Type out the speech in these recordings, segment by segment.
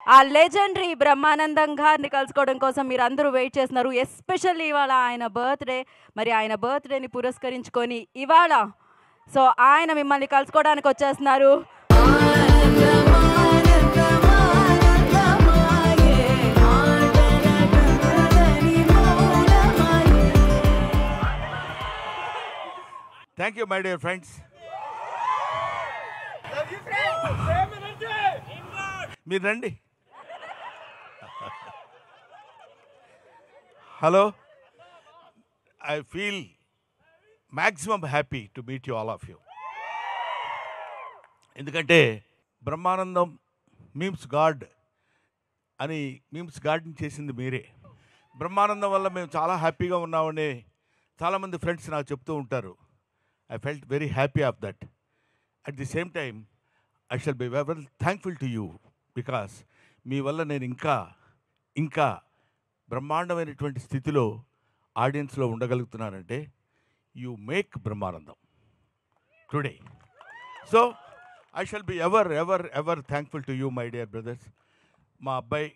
ఆ లెజెండరీ బ్రహ్మానందం గారిని కలుసుకోవడం కోసం మీరు అందరూ వెయిట్ చేస్తున్నారు. ఎస్పెషల్లీ ఇవాళ ఆయన బర్త్డే. మరి ఆయన బర్త్డేని పురస్కరించుకొని ఇవాళ సో ఆయన మిమ్మల్ని కలుసుకోవడానికి వచ్చేస్తున్నారు. Thank you my dear friends. మీరు రండి. Hello, I feel maximum happy to meet you all of you. ఎందుకంటే బ్రహ్మానందం మీమ్స్ గాడ్ అని మీమ్స్ గాడ్ని చేసింది మీరే. బ్రహ్మానందం వల్ల మేము చాలా హ్యాపీగా ఉన్నామని చాలామంది ఫ్రెండ్స్ నాకు చెప్తూ ఉంటారు. I felt very happy of that. At the same time, I shall be very thankful to you because మీ వల్ల నేను ఇంకా బ్రహ్మాండమైనటువంటి స్థితిలో ఆడియన్స్లో ఉండగలుగుతున్నానంటే you make Brahmanandam today. So I shall be ever thankful to you my dear brothers. మా అబ్బాయి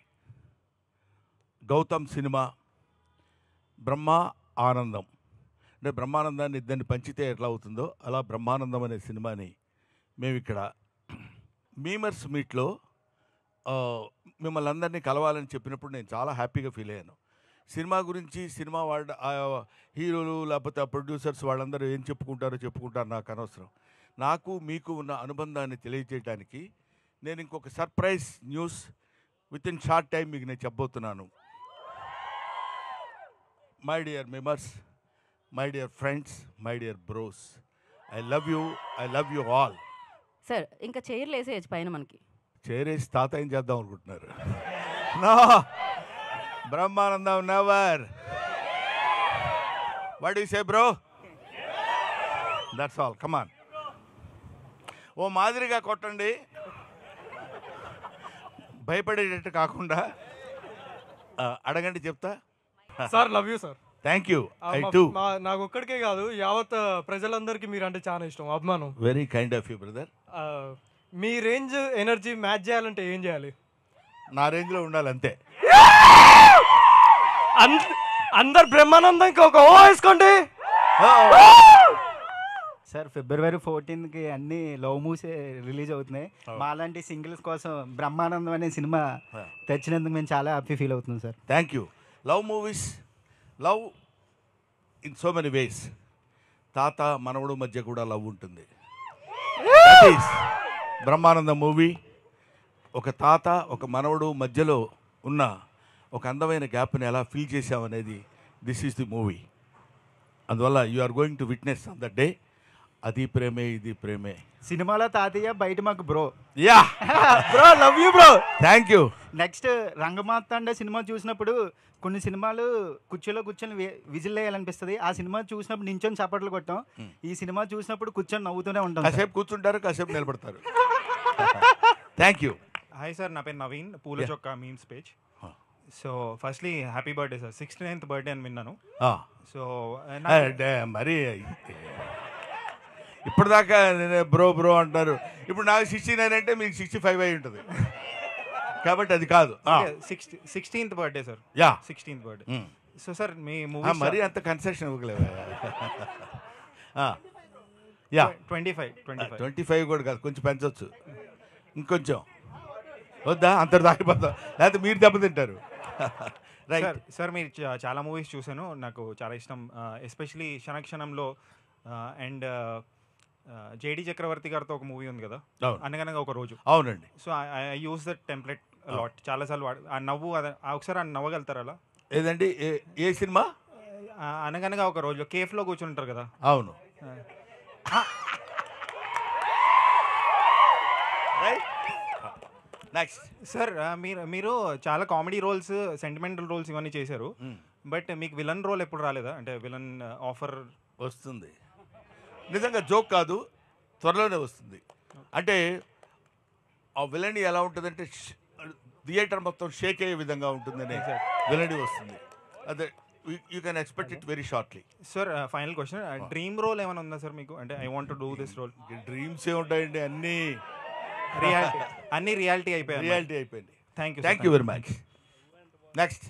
Gautam cinema బ్రహ్మ ఆనందం అంటే బ్రహ్మానందాన్ని ఇద్దరిని పంచితే ఎట్లా అవుతుందో అలా బ్రహ్మానందం అనే సినిమాని మేము ఇక్కడ మీమర్స్ మీట్లో మిమ్మల్ని అందరినీ కలవాలని చెప్పినప్పుడు నేను చాలా హ్యాపీగా ఫీల్ అయ్యాను. సినిమా గురించి సినిమా వాళ్ళ హీరోలు లేకపోతే ఆ ప్రొడ్యూసర్స్ వాళ్ళందరూ ఏం చెప్పుకుంటారో నాకు అనవసరం. నాకు మీకు ఉన్న అనుబంధాన్ని తెలియజేయడానికి నేను ఇంకొక surprise news with in short time మీకు నేను చెప్పబోతున్నాను. My dear members, my dear friends, my dear bros, I love you all. Sir ఇంకా చైర్లు వేసేయచ్చు పైన మనకి. చేరేసి తాత ఏం చేద్దాం అనుకుంటున్నారు? No, Brahmanandam never. What you say bro? That's all. Come on, ఓ మాదిరిగా కొట్టండి, భయపడేటట్టు కాకుండా. అడగండి, చెప్తా. Sir love you sir. Thank you. I too. నాకు ఒక్కడికే కాదు, యావత్ ప్రజలందరికీ మీరు అంటే చాలా ఇష్టం, అభిమానం. Very kind of you brother. Me range energy match చేయాలంటే ఏం చేయాలి? నా రేంజ్లో ఉండాలి అంతే. అందరు బ్రహ్మానందంకి ఒక ఓ వేసుకోండి. సార్ ఫిబ్రవరి 14కి అన్ని లవ్ మూవీస్ రిలీజ్ అవుతున్నాయి. మాలాంటి సింగిల్స్ కోసం బ్రహ్మానందం అనే సినిమా తెచ్చినందుకు మేము చాలా హ్యాపీ ఫీల్ అవుతున్నాం sir. Thank you. Love movies, love in so many ways. తాత మనవడు మధ్య కూడా లవ్ ఉంటుంది. బ్రహ్మానందం మూవీ ఒక తాత ఒక మనవడు మధ్యలో ఉన్న ఒక అందమైన గ్యాప్ని ఎలా ఫీల్ చేసామనేది దిస్ ఈస్ ది మూవీ. అందువల్ల you are going to witness on the day. అది ప్రేమే ఇది ప్రేమే. సినిమాలో తాతయ్య, బయట మాకు bro. Yeah bro, love you bro. Thank you. Next Rangamarthanda cinema చూసినప్పుడు కొన్ని సినిమాలు కుర్చీలో కూర్చొని విజిల్ వేయాలనిపిస్తుంది. ఆ సినిమా చూసినప్పుడు నించొని చప్పట్లు కొట్టాం. ఈ సినిమా చూసినప్పుడు కూర్చొని నవ్వుతూనే ఉంటాం. కాసేపు కూర్చుంటారు, కాసేపు నిలబడతారు. Thank you. హాయ్ సార్, నా పేరు నవీన్, పూల చొక్కా memes page. So firstly happy birthday sir. 69th birthday అని విన్నాను. సో మరి ఇప్పుడు దాకా నేను బ్రో అంటారు. ఇప్పుడు నాకు 69 అంటే మీకు 65 అయి ఉంటుంది కాబట్టి అది కాదు. 16th birthday sir. Yeah, 16th birthday. So sir మీ మూవీ మరి అంత కన్సెషన్ ఇవ్వలేవు. యా, 25 కూడా కాదు, కొంచెం పెంచవచ్చు. ఇంకొంచెం వద్దా? అంత దాగిపోతాం, లేకపోతే మీరు దెబ్బతింటారు. రైట్ సార్, మీరు చాలా మూవీస్ చూశాను, నాకు చాలా ఇష్టం. ఎస్పెషలీ క్షణక్షణంలో అండ్ జేడి చక్రవర్తి గారితో ఒక మూవీ ఉంది కదా, అనగనగా ఒక రోజు. అవునండి. So I use that template lot, చాలాసార్లు ఆ నవ్వు ఒకసారి నవ్వగలుగుతారు అలా? ఏదండి, ఏ సినిమా? అనగనగా ఒక రోజు కేఫ్లో కూర్చుని ఉంటారు కదా. అవును. నెక్స్ట్ సార్, మీరు చాలా కామెడీ రోల్స్, సెంటిమెంటల్ రోల్స్ ఇవన్నీ చేశారు. బట్ మీకు విలన్ రోల్ ఎప్పుడు రాలేదా? అంటే విలన్ ఆఫర్ వస్తుంది, నిజంగా జోక్ కాదు, త్వరలోనే వస్తుంది. అంటే ఆ విలనీ ఎలా ఉంటుందంటే థియేటర్ మొత్తం షేక్ అయ్యే విధంగా ఉంటుందనే విలనీ వస్తుంది. అదే you can expect it very shortly. Sir, final question, dream role ఏమైనా ఉందా సార్ మీకు? అంటే I want to do this role. Dreams ఏ ఉంటాయండి, అన్నీ రియాలిటీ అయిపోయాయి. రియాలిటీ అయిపోయింది. Thank you very much. Next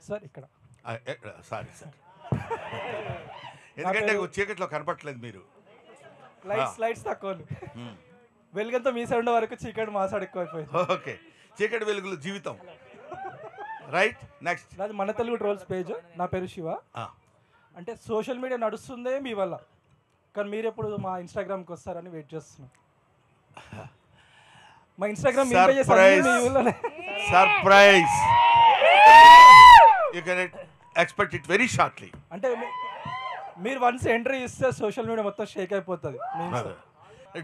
sir ఇక్కడ సారీ సార్, ఎందుకంటే చీకట్లో కనపట్లేదు మీరు. లైట్స్ తక్కువ వెలుగంతా మీ సైడ్ వరకు చీకటి మా సైడ్ ఎక్కువైపోయింది. ఓకే, చీకటి వెలుగులు జీవితం. Right, next. నాది మన తెలుగు ట్రోల్స్ పేజ్. నా పేరు శివ. అంటే సోషల్ మీడియా నడుస్తుందే మీ వల్ల, కానీ మీరు ఎప్పుడు మా ఇన్స్టాగ్రామ్కి వస్తారని వెయిట్ చేస్తున్నాం. మా Instagram surprise, you can expect it very shortly. అంటే మీరు వన్స్ ఎంట్రీ ఇస్తే సోషల్ మీడియా మొత్తం షేక్ అయిపోతుంది.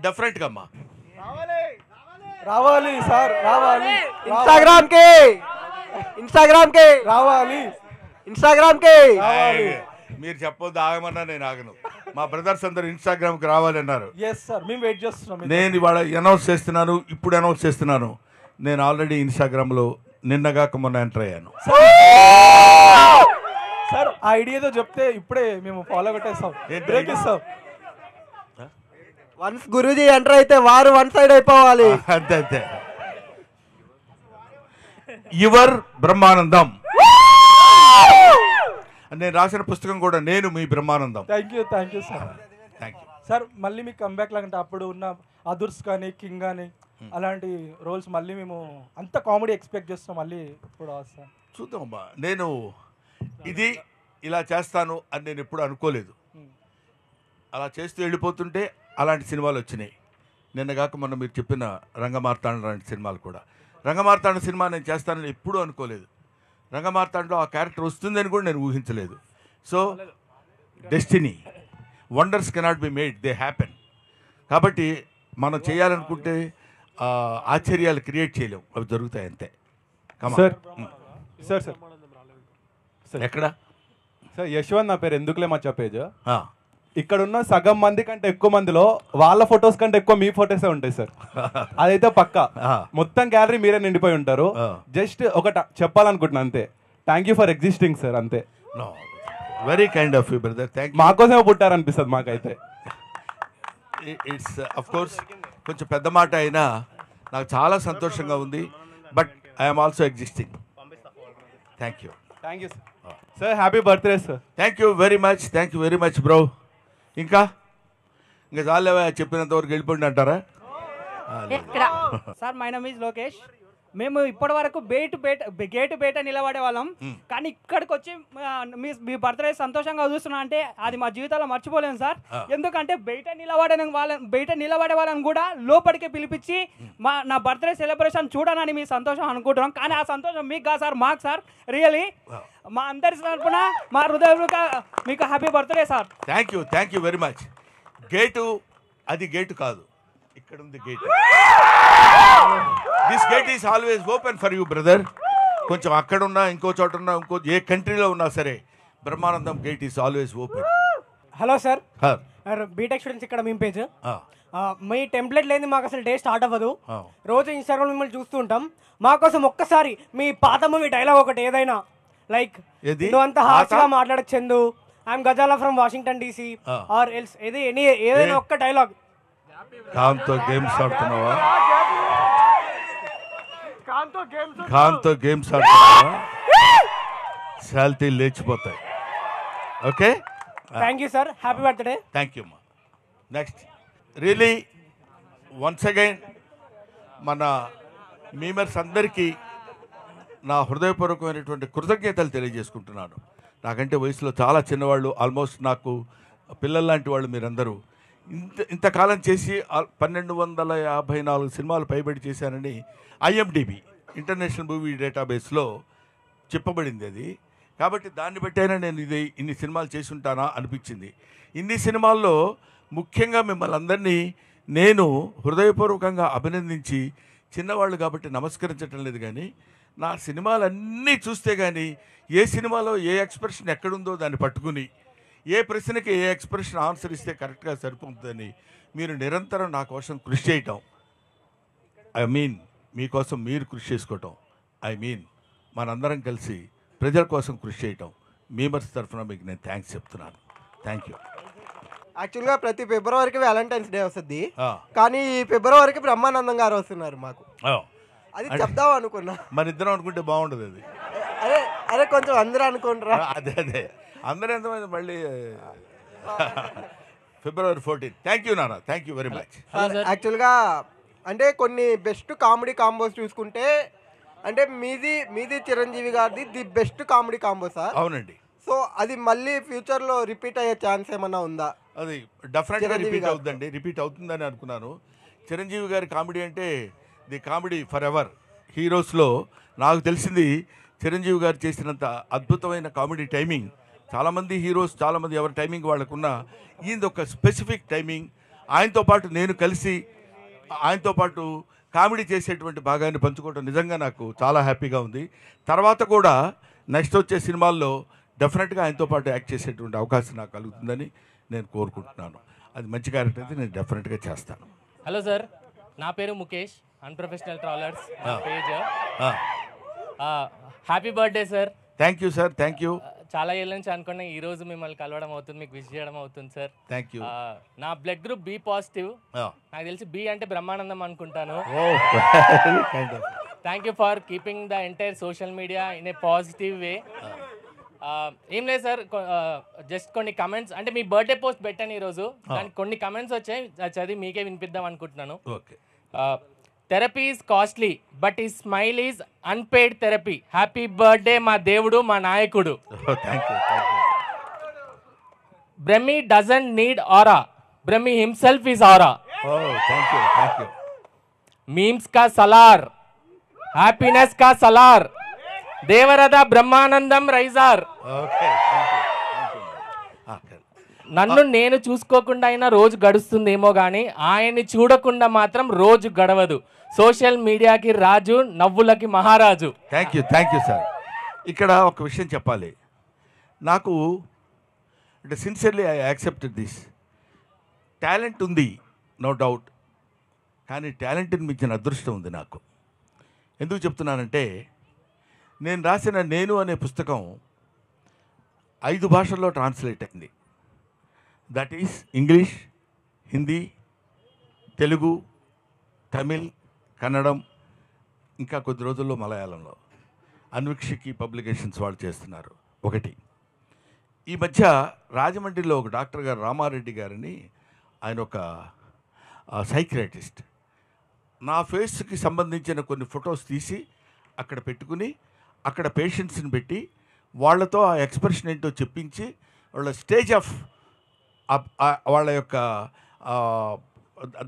డెఫినెట్గా అమ్మా రావాలి సార్, రావాలి ఇన్స్టాగ్రామ్కి రావాలి. మీరు చెప్పొద్దు, ఆగమన్నా నేను ఆగను. మా బ్రదర్స్ అందరూ ఇన్స్టాగ్రామ్కి రావాలన్నారు. ఎస్ సార్, మేము వెయిట్ చేస్తున్నాం. నేను ఇవాళ అనౌన్స్ చేస్తున్నాను, ఇప్పుడు అనౌన్స్ చేస్తున్నాను. నేను ఆల్రెడీ ఇన్స్టాగ్రామ్లో నిన్నగాక మొన్న ఎంటర్ అయ్యాను. సార్ ఆ ఐడియాతో చెప్తే ఇప్పుడే మేము ఫాలో కొట్టేస్తాం, బ్రేక్ ఇస్తాం. వన్స్ గురూజీ ఎంటర్ అయితే వారు వన్ సైడ్ అయిపోవాలి. అంతే అంతే. యువర్ బ్రహ్మానందం, నేను రాసిన పుస్తకం కూడా నేను మీ Brahmanandam. Thank you sir. Thank you sir. మళ్ళీ మీకు కంబ్యాక్ లాగంటే అప్పుడు ఉన్న అదుర్స్ కానీ కింగ్ కానీ అలాంటి రోల్స్ మళ్ళీ మేము అంత కామెడీ ఎక్స్పెక్ట్ చేస్తాం. మళ్ళీ ఇప్పుడు వస్తాం, చూద్దామమ్మా. నేను ఇది ఇలా చేస్తాను అని నేను ఎప్పుడు అనుకోలేదు. అలా చేస్తూ వెళ్ళిపోతుంటే అలాంటి సినిమాలు వచ్చినాయి. నిన్నగాక మొన్న మీరు చెప్పిన రంగమార్తాండ లాంటి సినిమాలు కూడా. రంగమార్తాండ సినిమా నేను చేస్తానని ఎప్పుడూ అనుకోలేదు. రంగమార్తాండలో ఆ క్యారెక్టర్ వస్తుందని కూడా నేను ఊహించలేదు. So destiny, wonders cannot be made, they happen. కాబట్టి మనం చేయాలనుకుంటే ఆశ్చర్యాలు క్రియేట్ చేయలేము, అవి జరుగుతాయి అంతే. సార్ సార్ సార్ సార్ ఎక్కడ సార్ యశ్వంత్ నా పేరు, ఎందుకులే మచ్చా పేజ్. ఇక్కడ ఉన్న సగం మంది కంటే ఎక్కువ మందిలో వాళ్ళ ఫొటోస్ కంటే ఎక్కువ మీ ఫొటోసే ఉంటాయి సార్. అదైతే పక్కా. మొత్తం గ్యాలరీ మీరే నిండిపోయి ఉంటారు. జస్ట్ ఒకటి చెప్పాలనుకుంటున్నా అంతే, thank you for existing sir, అంతే. Very kind of you brother, thank you. మాకోసమే పుట్టారనిపిస్తుంది మాకైతే. ఇట్స్ అఫ్ కోర్స్ కొంచెం పెద్ద మాట అయినా నాకు చాలా సంతోషంగా ఉంది. But I'm also existing. Thank you sir. Sir happy birthday sir. Thank you very much bro. ఇంకా చాలేవా, చెప్పినంత వరకు వెళ్ళిపోండి అంటారా? Sir my name is Lokesh. మేము ఇప్పటి వరకు గేటు బయట నిలబడే వాళ్ళం, కానీ ఇక్కడికి వచ్చి మీ బర్త్డే సంతోషంగా చూస్తున్నా అంటే అది మా జీవితంలో మర్చిపోలేము సార్. ఎందుకంటే బయట నిలబడే వాళ్ళని కూడా లోపలికి పిలిపించి నా బర్త్డే సెలబ్రేషన్ చూడనని మీ సంతోషం అనుకుంటున్నాం. కానీ ఆ సంతోషం మీకు కాదు సార్, మాకు సార్. రియలీ మా అందరి తరపున మా హృదయపూర్వక మీకు happy birthday sir. Thank you very much. అది గేటు కాదు, ఇక్కడ ఉంది gate. This gate is always open for you brother. కొంచెం అక్కడ ఉన్నా, ఇంకో చోట ఉన్నా, ఏ కంట్రీలో ఉన్నా సరే Brahmanandam gate is always open. Hello sir, B Tech students ఇక్కడ మీ పేజ్. మీ టెంప్లెట్ లేని మాకు అసలు డే స్టార్ట్ అవ్వదు. రోజు ఇన్స్టాగ్రామ్ మిమ్మల్ని చూస్తూ ఉంటాం. మాకోసం ఒక్కసారి మీ పాత మూవీ డైలాగ్ ఒకటి ఏదైనా, లైక్ నువ్వు అంత హాస్యంగా మాట్లాడచ్చు, I'm Ghazala from Washington DC or else, ఏదైనా ఒక్క డైలాగ్. ఖాన్తో గేమ్స్ ఆడుతున్నావా? ఖాన్తో గేమ్స్ ఆడుతున్నావా? శాలిటీ లేచిపోతాయి. Okay, thank you sir, happy birthday. Thank you అమ్మా. నెక్స్ట్ రియలీ వన్స్ అగైన్ మన మీమర్స్ అందరికీ నా హృదయపూర్వకమైనటువంటి కృతజ్ఞతలు తెలియజేసుకుంటున్నాను. నాకంటే వయసులో చాలా చిన్నవాళ్ళు, ఆల్మోస్ట్ నాకు పిల్లల్లాంటి వాళ్ళు మీరందరూ. ఇంతకాలం చేసి 1254 సినిమాలు పైబడి చేశానని IMDb ఇంటర్నేషనల్ మూవీ డేటాబేస్లో చెప్పబడింది అది. కాబట్టి దాన్ని బట్టైనా నేను ఇన్ని సినిమాలు చేసి ఉంటానా అనిపించింది. ఇన్ని సినిమాల్లో ముఖ్యంగా మిమ్మల్ని అందరినీ నేను హృదయపూర్వకంగా అభినందించి, చిన్నవాళ్ళు కాబట్టి నమస్కరించటం లేదు, కానీ నా సినిమాలన్నీ చూస్తే కానీ ఏ సినిమాలో ఏ ఎక్స్ప్రెషన్ ఎక్కడుందో దాన్ని పట్టుకుని ఏ ప్రశ్నకి ఏ ఎక్స్ప్రెషన్ ఆన్సర్ ఇస్తే కరెక్ట్గా సరిపోతుందని మీరు నిరంతరం నా కోసం కృషి చేయటం, మీకోసం మీరు కృషి చేసుకోవటం, మనందరం కలిసి ప్రజల కోసం కృషి చేయటం, మీమర్స్ తరఫున మీకు నేను థ్యాంక్స్ చెప్తున్నాను. Thank you. యాక్చువల్గా ప్రతి ఫిబ్రవరికి వ్యాలంటైన్స్ డే వస్తుంది, కానీ ఈ ఫిబ్రవరికి బ్రహ్మానందం గారు వస్తున్నారు మాకు. అది చెప్దాం అనుకున్నా. మన ఇద్దరం అనుకుంటే బాగుండదు అది. అదే అదే కొంచెం అందరూ అనుకుంటారా? అదే అందరూ ఎంతమంది మళ్ళీ February 14. థ్యాంక్ యూ నాన్న, థ్యాంక్ యూ వెరీ మచ్. యాక్చువల్గా అంటే కొన్ని బెస్ట్ కామెడీ కాంబోస్ చూసుకుంటే అంటే మీది చిరంజీవి గారిది the best comedy combo sir. అవునండి. సో అది మళ్ళీ ఫ్యూచర్లో రిపీట్ అయ్యే ఛాన్స్ ఏమన్నా ఉందా? అది డెఫినెట్గా రిపీట్ అవుతుందండి, రిపీట్ అవుతుందని అనుకున్నాను. చిరంజీవి గారి కామెడీ అంటే ది కామెడీ ఫర్ ఎవర్. హీరోస్లో నాకు తెలిసింది చిరంజీవి గారు చేసినంత అద్భుతమైన కామెడీ టైమింగ్ చాలామంది హీరోస్, చాలామంది ఎవరి టైమింగ్ వాళ్ళకున్న, ఈయనది ఒక స్పెసిఫిక్ టైమింగ్. ఆయనతో పాటు నేను కలిసి ఆయనతో పాటు కామెడీ చేసేటువంటి భాగాన్ని పంచుకోవడం నిజంగా నాకు చాలా హ్యాపీగా ఉంది. తర్వాత కూడా నెక్స్ట్ వచ్చే సినిమాల్లో డెఫినెట్గా ఆయనతో పాటు యాక్ట్ చేసేటువంటి అవకాశం నాకు కలుగుతుందని నేను కోరుకుంటున్నాను. అది మంచి క్యారెక్టర్ అయితే నేను డెఫినెట్గా చేస్తాను. హలో సార్, నా పేరు Mukesh, unprofessional travellers page. Happy birthday sir. Thank you sir, thank you. చాలా ఏళ్ళ నుంచి అనుకున్నా ఈ రోజు మిమ్మల్ని కలవడం అవుతుంది, మీకు విష్ చేయడం అవుతుంది సార్. Thank you. నా బ్లడ్ గ్రూప్ బి పాజిటివ్. నాకు తెలిసి బి అంటే బ్రహ్మానందం అనుకుంటాను. Thank you for keeping the entire social media in a positive way. ఏం లేదు సార్, జస్ట్ కొన్ని కమెంట్స్, అంటే మీ బర్త్డే పోస్ట్ పెట్టాను ఈరోజు, దానికి కొన్ని కమెంట్స్ వచ్చాయి, చదివి మీకే వినిపిద్దాం అనుకుంటున్నాను. థెరపీ ఈజ్ కాస్ట్లీ బట్ ఈ smile is unpaid therapy. Happy birthday మా దేవుడు, మా నాయకుడు. Brahmi doesn't need aura, Brahmi himself is aura. Memes కా సలార్, హ్యాపీనెస్ కా సలార్, దేవరథ బ్రహ్మానందం రైజార్. నన్ను నేను చూసుకోకుండా అయినా రోజు గడుస్తుందేమో కానీ ఆయన్ని చూడకుండా మాత్రం రోజు గడవదు. సోషల్ మీడియాకి రాజు, నవ్వులకి మహారాజు. Thank you sir. ఇక్కడ ఒక విషయం చెప్పాలి. నాకు అంటే sincerely I accepted this. Talent ఉంది, నో డౌట్, కానీ టాలెంట్ని మించిన అదృష్టం ఉంది నాకు. ఎందుకు చెప్తున్నానంటే, నేను రాసిన నేను అనే పుస్తకం 5 భాషల్లో ట్రాన్స్లేట్ అయింది. That is English, Hindi, Telugu, Tamil, కన్నడం, ఇంకా కొద్ది రోజుల్లో మలయాళంలో. అన్వీక్షకి పబ్లికేషన్స్ వాళ్ళు చేస్తున్నారు. ఒకటి, ఈ మధ్య రాజమండ్రిలో ఒక డాక్టర్ గారు రామారెడ్డి గారిని, ఆయన ఒక సైకియాట్రిస్ట్, నా ఫేస్కి సంబంధించిన కొన్ని ఫొటోస్ తీసి అక్కడ పెట్టుకుని అక్కడ పేషెంట్స్ని పెట్టి వాళ్ళతో ఆ ఎక్స్ప్రెషన్ ఏంటో చెప్పించి వాళ్ళ స్టేజ్ ఆఫ్ వాళ్ళ యొక్క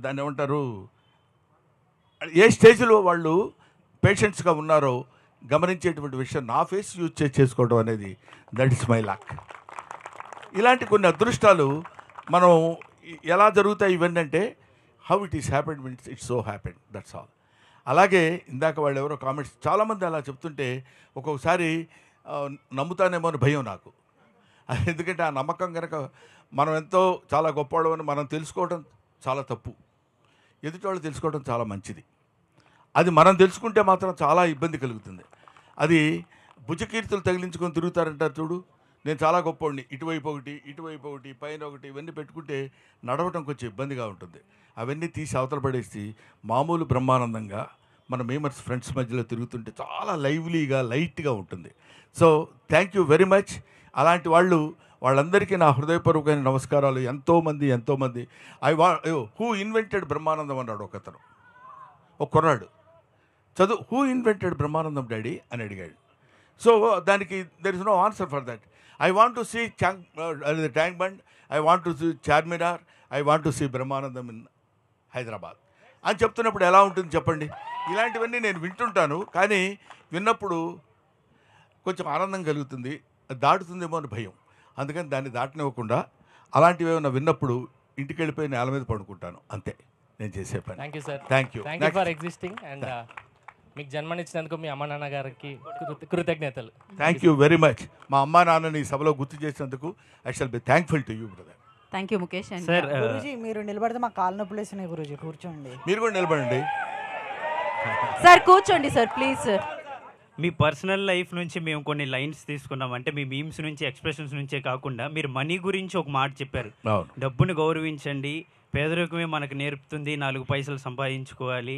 దాన్ని ఏమంటారు, ఏ స్టేజ్లో వాళ్ళు పేషెంట్స్గా ఉన్నారో గమనించేటువంటి విషయం నా ఫేస్ యూజ్ చేసుకోవడం అనేది దట్ ఇస్ మై లక్. ఇలాంటి కొన్ని అదృష్టాలు మనం ఎలా జరుగుతాయి ఇవన్నీ అంటే how it is happened means it's so happened, that's all. అలాగే ఇందాక వాళ్ళు ఎవరో కామెంట్స్ చాలామంది అలా చెప్తుంటే ఒక్కొక్కసారి నమ్ముతానేమో అని భయం నాకు. ఎందుకంటే ఆ నమ్మకం కనుక మనం ఎంతో చాలా గొప్పవాళ్ళమని మనం తెలుసుకోవడం చాలా తప్పు, ఎదుటివాళ్ళు తెలుసుకోవడం చాలా మంచిది. అది మనం తెలుసుకుంటే మాత్రం చాలా ఇబ్బంది కలుగుతుంది. అది భుజకీర్తులు తగిలించుకొని తిరుగుతారంటారు చూడు, నేను చాలా గొప్పవాడిని, ఇటువైపు ఒకటి పైన ఒకటి, ఇవన్నీ పెట్టుకుంటే నడవటం కొంచెం ఇబ్బందిగా ఉంటుంది. అవన్నీ తీసి అవతల పడేసి మామూలు బ్రహ్మానందంగా మన మేమర్స్ ఫ్రెండ్స్ మధ్యలో తిరుగుతుంటే చాలా లైవ్లీగా లైట్గా ఉంటుంది. So thank you very much. అలాంటి వాళ్ళందరికీ నా హృదయపూర్వకమైన నమస్కారాలు. ఎంతోమంది హూ ఇన్వెంటెడ్ బ్రహ్మానందం అన్నాడు ఒకతను, ఒక కుర్రాడు చదువు, హూ ఇన్వెంటెడ్ బ్రహ్మానందం డాడీ అని అడిగాడు. సో దానికి there is no answer for that. I want to see Tank Bund, I want to see Charminar, I want to see Brahmanandam in Hyderabad అని చెప్తున్నప్పుడు ఎలా ఉంటుంది చెప్పండి. ఇలాంటివన్నీ నేను వింటుంటాను, కానీ విన్నప్పుడు కొంచెం ఆనందం కలుగుతుంది, దాటుతుందేమో అని భయం. అందుకని దాన్ని దాటనివ్వకుండా అలాంటివి ఏమైనా విన్నప్పుడు ఇంటికి వెళ్ళిపోయి నేల మీద పడుకుంటాను, అంతే నేను చేసే పని. Thank you sir. Thank you for existing and మీకు జన్మనిచ్చినందుకు మీ అమ్మ నాన్న గారికి కృతజ్ఞతలు. Thank you very much. మా అమ్మా నాన్నని ఈ సభలో గుర్తు చేసినందుకు I shall be thankful to you brother. Thank you Mukesh. Sir Guruji మీరు నిలబడితే మా కాళ్ళు నొప్పులు వేసినాయి గురూజీ, కూర్చోండి. మీరు కూడా నిలబడండి సార్, కూర్చోండి sir please. Sir me personal life నుంచి మేము కొన్ని లైన్స్ తీసుకున్నాం. అంటే మీ మీమ్స్ నుంచి, ఎక్స్ప్రెషన్స్ నుంచే కాకుండా మీరు మనీ గురించి ఒక మాట చెప్పారు. డబ్బుని గౌరవించండి, పేదరికమే మనకు నేర్పుతుంది, 4 పైసలు సంపాదించుకోవాలి.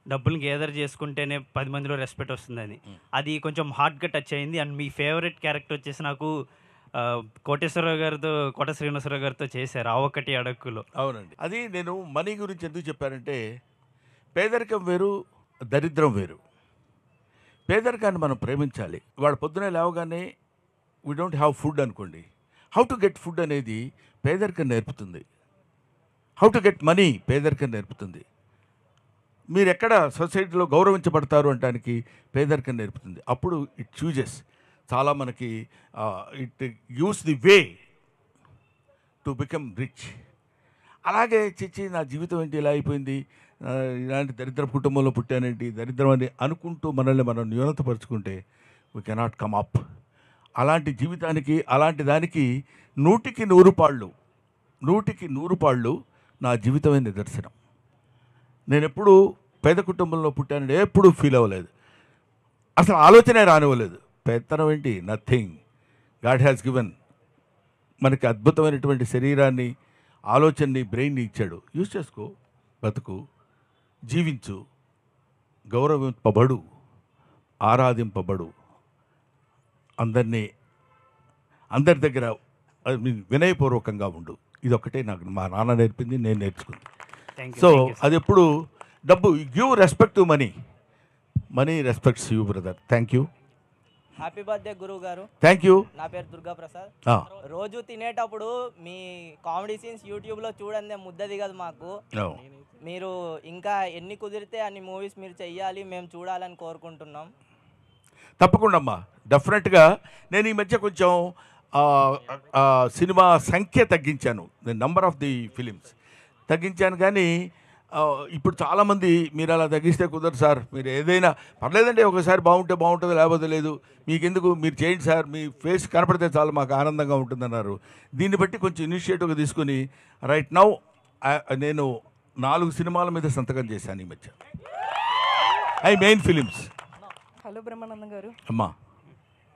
డబ్బులు గేదర్ చేసుకుంటేనే 10 మందిలో రెస్పెక్ట్ వస్తుందని. అది కొంచెం హార్ట్గా టచ్ అయింది. అండ్ మీ ఫేవరెట్ క్యారెక్టర్ వచ్చేసి నాకు కోటేశ్వరరావు గారితో, కోట శ్రీనివాసరావు గారితో చేశారు ఆ ఒక్కటి అడక్కులో. అవునండి. అది నేను మనీ గురించి ఎందుకు చెప్పానంటే, పేదరికం వేరు, దరిద్రం వేరు. పేదరికాన్ని మనం ప్రేమించాలి. వాడు పొద్దునే లేవగానే వీ డోంట్ హ్యావ్ ఫుడ్ అనుకోండి, హౌ టు గెట్ ఫుడ్ అనేది పేదరికం నేర్పుతుంది. హౌ టు గెట్ మనీ పేదరికం నేర్పుతుంది. మీరు ఎక్కడ సొసైటీలో గౌరవించబడతారు అనడానికి పేదరికం నేర్పుతుంది. అప్పుడు ఇట్ చూజెస్ చాలా మనకి it gives the way to become rich. అలాగే చిచ్చి నా జీవితం ఏంటి ఇలా అయిపోయింది, ఇలాంటి దరిద్ర కుటుంబంలో పుట్టానేంటి, దరిద్రం అని అనుకుంటూ మనల్ని మనం న్యూనతపరుచుకుంటే వీ కెనాట్ కమ్ అప్. అలాంటి జీవితానికి, అలాంటి దానికి 100కి 100 పాళ్ళు నా జీవితమే నిదర్శనం. నేను ఎప్పుడు పేద కుటుంబంలో పుట్టానని ఎప్పుడూ ఫీల్ అవ్వలేదు. అసలు ఆలోచనే రానివ్వలేదు. పెత్తనం ఏంటి, నథింగ్. గాడ్ హ్యాస్ గివెన్ మనకి అద్భుతమైనటువంటి శరీరాన్ని, ఆలోచనని, బ్రెయిన్ని ఇచ్చాడు. యూజ్ చేసుకో, బతుకు, జీవించు, గౌరవింపబడు, ఆరాధింపబడు, అందరి దగ్గర వినయపూర్వకంగా ఉండు. ఇదొక్కటే నాకు మా నాన్న నేర్పింది, నేను నేర్చుకుంది. సో అది ఎప్పుడు డబ్బు, give respect to money, money respects you brother. Thank you. Happy birthday గురువు గారు. Thank you. నా పేరు దుర్గా ప్రసాద్. రోజు తినేటప్పుడు మీ కామెడీ సీన్స్ యూట్యూబ్లో చూడండి, ముద్ద దిగదు మాకు. మీరు ఇంకా ఎన్ని కుదిరితే అన్ని మూవీస్ మీరు చెయ్యాలి, మేము చూడాలని కోరుకుంటున్నాం. తప్పకుండా అమ్మా, డెఫినెట్గా. నేను ఈ మధ్య కొంచెం సినిమా సంఖ్య తగ్గించాను, నేను నంబర్ ఆఫ్ ది ఫిలిమ్స్ తగ్గించాను. కానీ ఇప్పుడు చాలామంది మీరు అలా తగ్గిస్తే కుదరదు సార్, మీరు ఏదైనా పర్లేదండి, ఒకసారి బాగుంటే బాగుంటుంది, లేకపోతే లేదు, మీకెందుకు, మీరు చేయండి సార్, మీ ఫేస్ కనపడితే చాలు మాకు ఆనందంగా ఉంటుందన్నారు. దీన్ని బట్టి కొంచెం ఇనిషియేటివ్గా తీసుకుని రైట్ నౌ నేను 4 సినిమాల మీద సంతకం చేశాను ఈ మధ్య, I main films. Hello Brahmanandam garu. అమ్మా,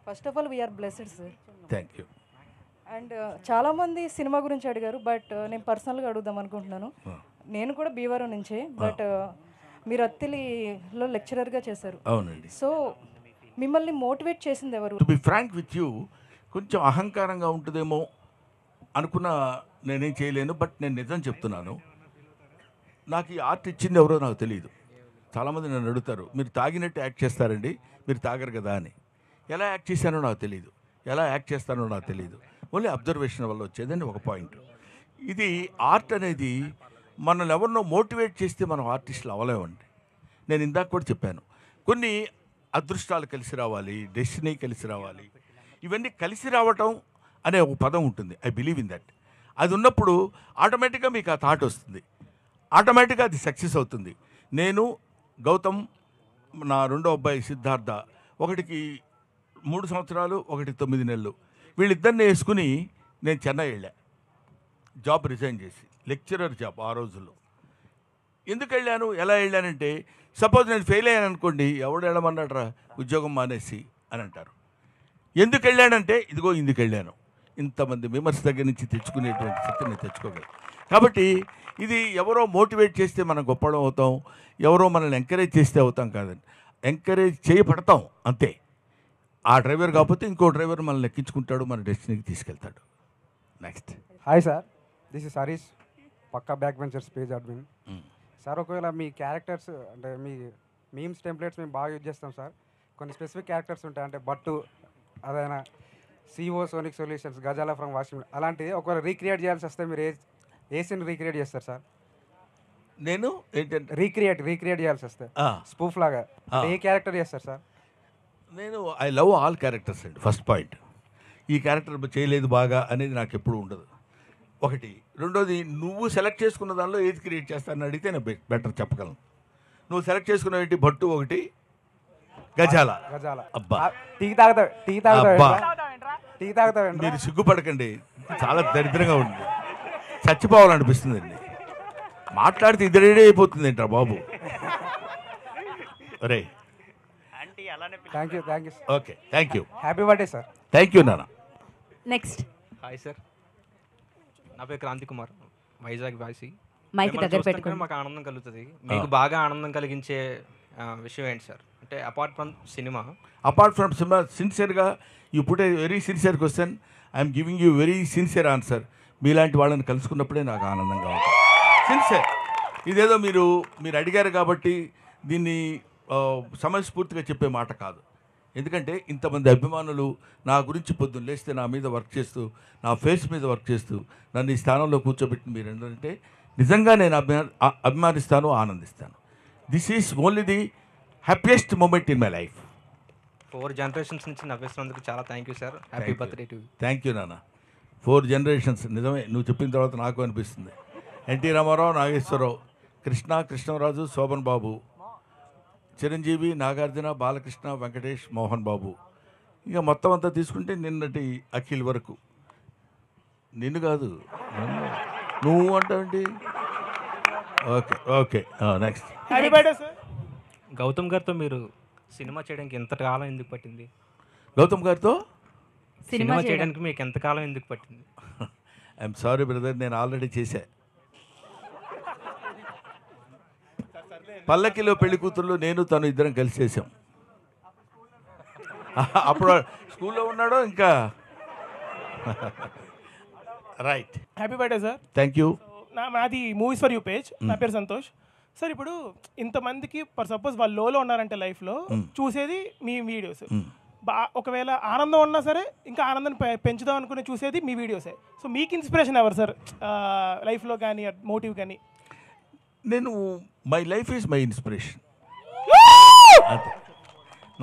first of all we are blessed sir. Thank you. And చాలామంది సినిమా గురించి అడిగారు, బట్ నేను పర్సనల్గా అడుగుదాం అనుకుంటున్నాను. నేను కూడా భీమవరం నుంచే, బట్ మీరు అత్తిలిలో లెక్చరర్గా చేశారు. అవునండి. సో మిమ్మల్ని మోటివేట్ చేసింది ఎవరు? To be frank with you, కొంచెం అహంకారంగా ఉంటుందేమో అనుకున్న నేనేం చేయలేను, బట్ నేను నిజం చెప్తున్నాను. నాకు ఈ ఆర్ట్ ఇచ్చింది ఎవరో నాకు తెలియదు. చాలామంది నన్ను అడుగుతారు, మీరు తాగినట్టు యాక్ట్ చేస్తారండి, మీరు తాగరు కదా అని. ఎలా యాక్ట్ చేశానో నాకు తెలియదు, ఎలా యాక్ట్ చేస్తానో నాకు తెలియదు. ఓన్లీ అబ్జర్వేషన్ వల్ల వచ్చేదండి ఒక పాయింట్. ఇది ఆర్ట్ అనేది మనల్ని ఎవరినో మోటివేట్ చేస్తే మనం ఆర్టిస్టులు అవ్వలేమండి. నేను ఇందాక కూడా చెప్పాను, కొన్ని అదృష్టాలు కలిసి రావాలి, డెస్టినీ కలిసి రావాలి. ఇవన్నీ కలిసి రావటం అనే ఒక పదం ఉంటుంది. I believe in that. అది ఉన్నప్పుడు ఆటోమేటిక్గా మీకు ఆ థాట్ వస్తుంది, ఆటోమేటిక్గా అది సక్సెస్ అవుతుంది. నేను, గౌతమ్, నా రెండో అబ్బాయి సిద్ధార్థ, ఒకటికి 3 సంవత్సరాలు, ఒకటికి 9 నెలలు, వీళ్ళిద్దరిని వేసుకుని నేను చెన్నై వెళ్ళా, జాబ్ రిజైన్ చేసి, లెక్చరర్ జాబ్ ఆ రోజుల్లో. ఎందుకు వెళ్ళాను, ఎలా వెళ్ళానంటే, సపోజ్ నేను ఫెయిల్ అయ్యాను అనుకోండి, ఎవడు వెళ్ళమన్నాడరా ఉద్యోగం మానేసి అని అంటారు. ఎందుకు వెళ్ళానంటే, ఇదిగో ఇందుకు వెళ్ళాను, ఇంతమంది మెంబర్స్ దగ్గర నుంచి తెచ్చుకునేటువంటి శక్తి నేను తెచ్చుకోగలను. కాబట్టి ఇది ఎవరో మోటివేట్ చేస్తే మనం గొప్పడం అవుతాం, ఎవరో మనల్ని ఎంకరేజ్ చేస్తే అవుతాం కాదండి. ఎంకరేజ్ చేయబడతాం అంతే. ఆ డ్రైవర్ కాకపోతే ఇంకో డ్రైవర్ మనల్ని ఎక్కించుకుంటాడు, మన డెస్టినీకి తీసుకెళ్తాడు. Next. Hi sir, this is Harish, Pakka back ventures page admin. Sir, ఒకవేళ మీ క్యారెక్టర్స్ అంటే మీ మీమ్స్ టెంప్లెట్స్ మేము బాగా యూజ్ చేస్తాం సార్. కొన్ని స్పెసిఫిక్ క్యారెక్టర్స్ ఉంటాయి, అంటే బట్టు, అదైనా సిఓ సోనిక్ సొల్యూషన్స్, గజాల ఫ్రమ్ వాషింగ్, అలాంటివి ఒకవేళ రీక్రియేట్ చేయాల్సి వస్తే మీరు ఏ సీన్ రీక్రియేట్ చేస్తారు సార్? నేను ఏంటంటే రీక్రియేట్ చేయాల్సి వస్తే స్పూఫ్ లాగా ఏ క్యారెక్టర్ చేస్తారు సార్? నేను ఐ లవ్ ఆల్ క్యారెక్టర్స్ అండి. ఫస్ట్ పాయింట్, ఈ క్యారెక్టర్ చేయలేదు బాగా అనేది నాకు ఎప్పుడు ఉండదు. ఒకటి. రెండోది, నువ్వు సెలెక్ట్ చేసుకున్న దానిలో ఏది క్రియేట్ చేస్తానని అడిగితే నేను బెటర్ చెప్పగలను. నువ్వు సెలెక్ట్ చేసుకున్న ఏంటి, భట్టు ఒకటి, గజాల. అబ్బా, టీ తాగుతావు. మీరు సిగ్గుపడకండి, చాలా దరిద్రంగా ఉంది, చచ్చిపోవాలనిపిస్తుందండి. మాట్లాడితే ఇద్దరేడే అయిపోతుంది ఏంట్రా బాబు. రే, thank you. Okay, thank you. Happy birthday sir. Thank you నాన్న. నెక్స్ట్. హాయ్ సార్, నా పేరు క్రాంతి కుమార్, వైజాగ్ వాసి. మైక్ మిమ్మల్ని దగ్గర చూస్తుంటే పెట్టుకోండి. మాకు ఆనందం కలుగుతుంది. మీకు బాగా ఆనందం కలిగించే విషయం ఏంటి సార్? అంటే అపార్ట్ ఫ్రమ్ సినిమా, సిన్సియర్గా you put a very sincere question, I'm giving you very sincere answer. మీలాంటి వాళ్ళని కలుసుకున్నప్పుడే నాకు ఆనందంగా ఉంటుంది. సిన్సియర్. ఇదేదో మీరు అడిగారు కాబట్టి దీన్ని సమయస్ఫూర్తిగా చెప్పే మాట కాదు. ఎందుకంటే ఇంతమంది అభిమానులు నా గురించి పొద్దున్న లేస్తే నా మీద వర్క్ చేస్తూ, నా ఫేస్ మీద వర్క్ చేస్తూ నన్ను ఈ స్థానంలో కూర్చోబెట్టిన మీరు ఏంటంటే నిజంగా నేను అభిమానిస్తాను, ఆనందిస్తాను. This is only the happiest moment in my life. 4 generations నుంచి నవ్విస్తున్నందుకు చాలా thank you sir. Happy birthday to you. Thank you నాన్న. 4 generations నిజమే, నువ్వు చెప్పిన తర్వాత నాకు అనిపిస్తుంది. ఎన్టీ రామారావు, నాగేశ్వరరావు, కృష్ణరాజు, శోభన్ బాబు, చిరంజీవి, నాగార్జున, బాలకృష్ణ, వెంకటేష్, మోహన్ బాబు, ఇక మొత్తం అంతా తీసుకుంటే నిన్నటి అఖిల్ వరకు. నిన్ను కాదు, నువ్వు అంటావేంటి? Okay okay, next. Happy birthday sir. Gautham గారితో మీరు సినిమా చేయడానికి ఎంతకాలం ఎందుకు పట్టింది? గౌతమ్ గారితో సినిమా చేయడానికి మీకు ఎంతకాలం ఎందుకు పట్టింది? ఐఎమ్ సారీ బ్రదర్, నేను ఆల్రెడీ చేశా. పల్లకిలో పెళ్లి కూతుర్లు నేను తను ఇద్దరం కలిసి చేసాం. అప్పుడు స్కూల్లో ఉన్నాడో ఇంకా. Right. Happy birthday sir. Thank you. నాది మూవీస్ ఫర్ యూ పేజ్. నా పేరు సంతోష్ సార్. ఇప్పుడు ఇంతమందికి ఫర్ సపోజ్ వాళ్ళు లోలో ఉన్నారంటే లైఫ్లో చూసేది మీ వీడియోస్. ఒకవేళ ఆనందం ఉన్నా సరే ఇంకా ఆనందాన్ని పెంచుదాం అనుకుని చూసేది మీ వీడియోసే. సో మీకు ఇన్స్పిరేషన్ ఎవరు సార్ లైఫ్లో కానీ, మోటివ్ కానీ? నేను my life is my inspiration. అంతే.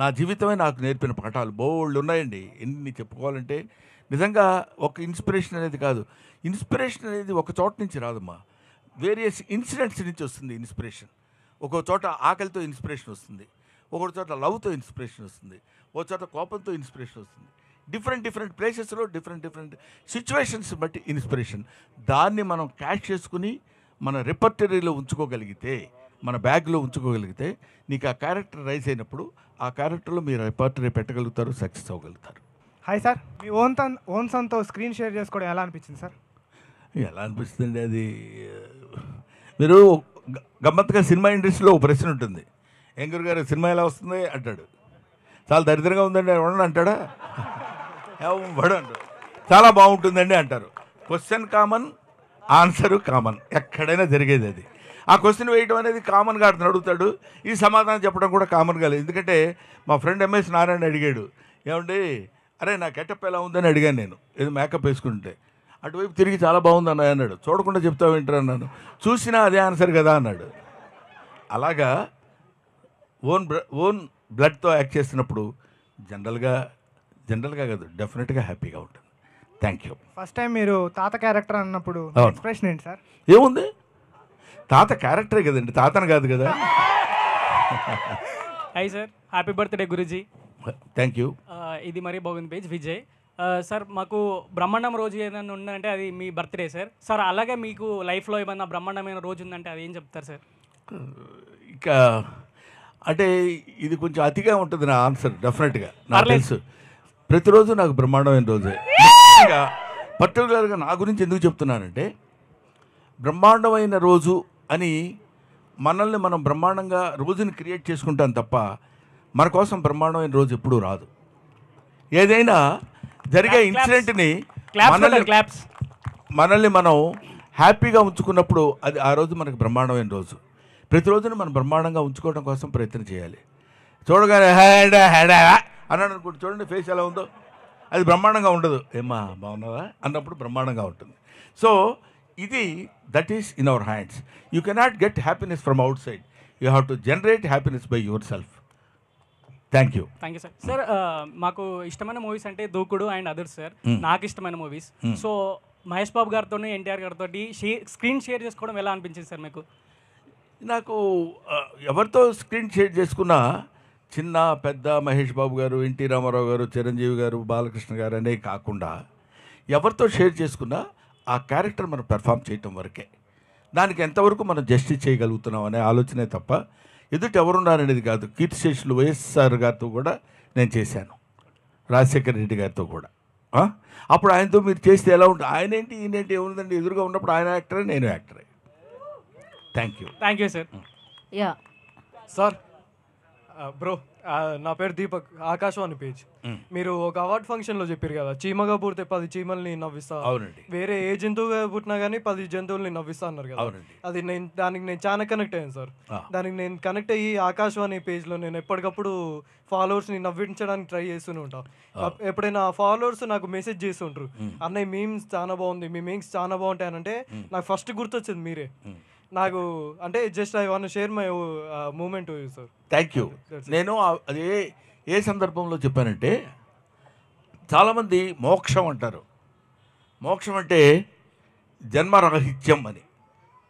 నా జీవితమే నాకు నేర్పిన పాఠాలు బోల్డ్ ఉన్నాయండి. ఎన్ని చెప్పుకోవాలంటే నిజంగా ఒక ఇన్స్పిరేషన్ అనేది కాదు. ఇన్స్పిరేషన్ అనేది ఒక చోట నుంచి రాదమ్మా, వేరియస్ ఇన్సిడెంట్స్ నుంచి వస్తుంది ఇన్స్పిరేషన్. ఒక చోట ఆకలితో ఇన్స్పిరేషన్ వస్తుంది, ఒక చోట లవ్తో ఇన్స్పిరేషన్ వస్తుంది, ఒక చోట కోపంతో ఇన్స్పిరేషన్ వస్తుంది. డిఫరెంట్ ప్లేసెస్లో డిఫరెంట్ సిచ్యువేషన్స్ బట్టి ఇన్స్పిరేషన్. దాన్ని మనం క్యాచ్ చేసుకుని మన రెపర్టరీలో ఉంచుకోగలిగితే, మన బ్యాగ్లో ఉంచుకోగలిగితే, నీకు ఆ క్యారెక్టర్ రైజ్ అయినప్పుడు ఆ క్యారెక్టర్లో మీరు రెపర్టరీ పెట్టగలుగుతారు, సక్సెస్ అవ్వగలుగుతారు. హాయ్ సార్, మీ ఓన్ సన్తో స్క్రీన్ షేర్ చేసుకోవడం ఎలా అనిపించింది సార్? ఎలా అనిపిస్తుంది అది, మీరు గమ్మత్తుగా సినిమా ఇండస్ట్రీలో ఒక ప్రశ్న ఉంటుంది. ఏం గురుగారు సినిమా ఎలా వస్తుంది అంటాడు. చాలా దరిద్రంగా ఉందండి ఎవడన్నా అంటాడా? ఎవడు అంటాడు. చాలా బాగుంటుందండి అంటారు. క్వశ్చన్ కామన్, ఆన్సరు కామన్, ఎక్కడైనా జరిగేది అది. ఆ క్వశ్చన్ వేయడం అనేది కామన్గా అతను అడుగుతాడు, ఈ సమాధానం చెప్పడం కూడా కామన్గా లేదు. ఎందుకంటే మా ఫ్రెండ్ ఎంఎస్ నారాయణ అడిగాడు, ఏమండి అరే నా గెటప్ ఎలా ఉందని అడిగాను నేను, ఏదో మేకప్ వేసుకుంటే. అటువైపు తిరిగి చాలా బాగుంది అన్నాడు. చూడకుండా చెప్తావు ఏంటరా అన్నాను. చూసినా అదే ఆన్సర్ కదా అన్నాడు. అలాగా ఓన్ బ్లడ్తో యాక్ట్ చేసినప్పుడు జనరల్గా కాదు, డెఫినెట్గా హ్యాపీగా ఉంటుంది. Thank you. ఫస్ట్ టైం మీరు తాత క్యారెక్టర్ అన్నప్పుడు ఎక్స్ప్రెషన్ ఏంటి సార్? ఏముంది, తాత క్యారెక్టరే కదండి, తాతను కాదు కదా. Hi sir, happy birthday Guruji. Thank you. ఇది మరీ బాగుంది పేజ్ విజయ్ సార్. మాకు బ్రహ్మాండం రోజు ఏదైనా ఉందంటే అది మీ బర్త్డే సార్. సార్ అలాగే మీకు లైఫ్లో ఏమన్నా బ్రహ్మాండమైన రోజు ఉందంటే అది ఏం చెప్తారు సార్? ఇంకా అంటే ఇది కొంచెం అతిగా ఉంటుంది నా ఆన్సర్. డెఫినెట్గా నాకు తెలుసు, ప్రతిరోజు నాకు బ్రహ్మాండమైన రోజే. ఇంకా పర్టికులర్గా నా గురించి ఎందుకు చెప్తున్నానంటే, బ్రహ్మాండమైన రోజు అని మనల్ని మనం బ్రహ్మాండంగా రోజుని క్రియేట్ చేసుకుంటాం తప్ప మన కోసం బ్రహ్మాండమైన రోజు ఎప్పుడూ రాదు. ఏదైనా జరిగే ఇన్సిడెంట్ని మనల్ని మనం హ్యాపీగా ఉంచుకున్నప్పుడు అది ఆ రోజు మనకు బ్రహ్మాండమైన రోజు. ప్రతిరోజును మనం బ్రహ్మాండంగా ఉంచుకోవడం కోసం ప్రయత్నం చేయాలి. చూడగానే అన్నాడు అనుకుంటు, చూడండి ఫేస్ ఎలా ఉందో, అది బ్రహ్మాండంగా ఉండదు. ఏమ్మా బాగున్నావా అన్నప్పుడు బ్రహ్మాండంగా ఉంటుంది. సో ఇది that is in our hands. You cannot get happiness from out side, you have to generate happiness by your self. Thank you. Thank you sir. Sir మాకు ఇష్టమైన మూవీస్ అంటే దూకుడు అండ్ అదర్స్ సార్. నాకు ఇష్టమైన movies. So Mahesh Babu గారితో, ఎన్టీఆర్ గారితో screen share చేసుకోవడం ఎలా అనిపించింది సార్ మీకు? నాకు ఎవరితో స్క్రీన్ షేర్ చేసుకున్నా, చిన్న పెద్ద మహేష్ బాబు గారు, ఎన్టీ రామారావు గారు, చిరంజీవి గారు, బాలకృష్ణ గారు అనే కాకుండా ఎవరితో షేర్ చేసుకున్నా ఆ క్యారెక్టర్ మనం పెర్ఫామ్ చేయటం వరకే. దానికి ఎంతవరకు మనం జస్టిస్ చేయగలుగుతున్నాం అనే ఆలోచనే తప్ప ఎదుటి ఎవరున్నారనేది కాదు. కీర్తిశేషులు వైఎస్ఆర్ గారితో కూడా నేను చేశాను, రాజశేఖర రెడ్డి గారితో కూడా. అప్పుడు ఆయనతో మీరు చేస్తే ఎలా ఉంటుంది, ఆయన ఏంటి ఈయనేంటి ఏముందండి, ఎదురుగా ఉన్నప్పుడు ఆయన యాక్టరే నేను యాక్టరే. Thank you. Thank you sir. Yeah sir bro నా పేరు దీపక్, ఆకాశవాణి పేజ్. మీరు ఒక అవార్డ్ ఫంక్షన్లో చెప్పారు కదా, చీమగా పుడితే 10 చీమల్ని నవ్విస్తా, అవునండి. వేరే ఏ జంతువుగా పుట్టినా కానీ 10 జంతువుల్ని నవ్విస్తా అన్నారు కదా. అవునండి. అది దానికి నేను చాలా కనెక్ట్ అయ్యాను సార్. దానికి నేను కనెక్ట్ అయ్యి ఆకాశవాణి పేజ్లో నేను ఎప్పటికప్పుడు ఫాలోవర్స్ని నవ్వించడానికి ట్రై చేస్తూనే ఉంటాను. ఎప్పుడైనా ఫాలోవర్స్ నాకు మెసేజ్ చేస్తుంటారు, అన్నయ్య మీమ్స్ చాలా బాగుంది, మీ మీమ్స్ చాలా బాగుంటాయి అని అంటే నాకు ఫస్ట్ గుర్తొచ్చింది మీరే. నాకు అంటే just I want share my moment sir. Thank you. నేను అదే ఏ సందర్భంలో చెప్పానంటే, చాలామంది మోక్షం అంటారు. మోక్షం అంటే జన్మరాహిత్యం అని.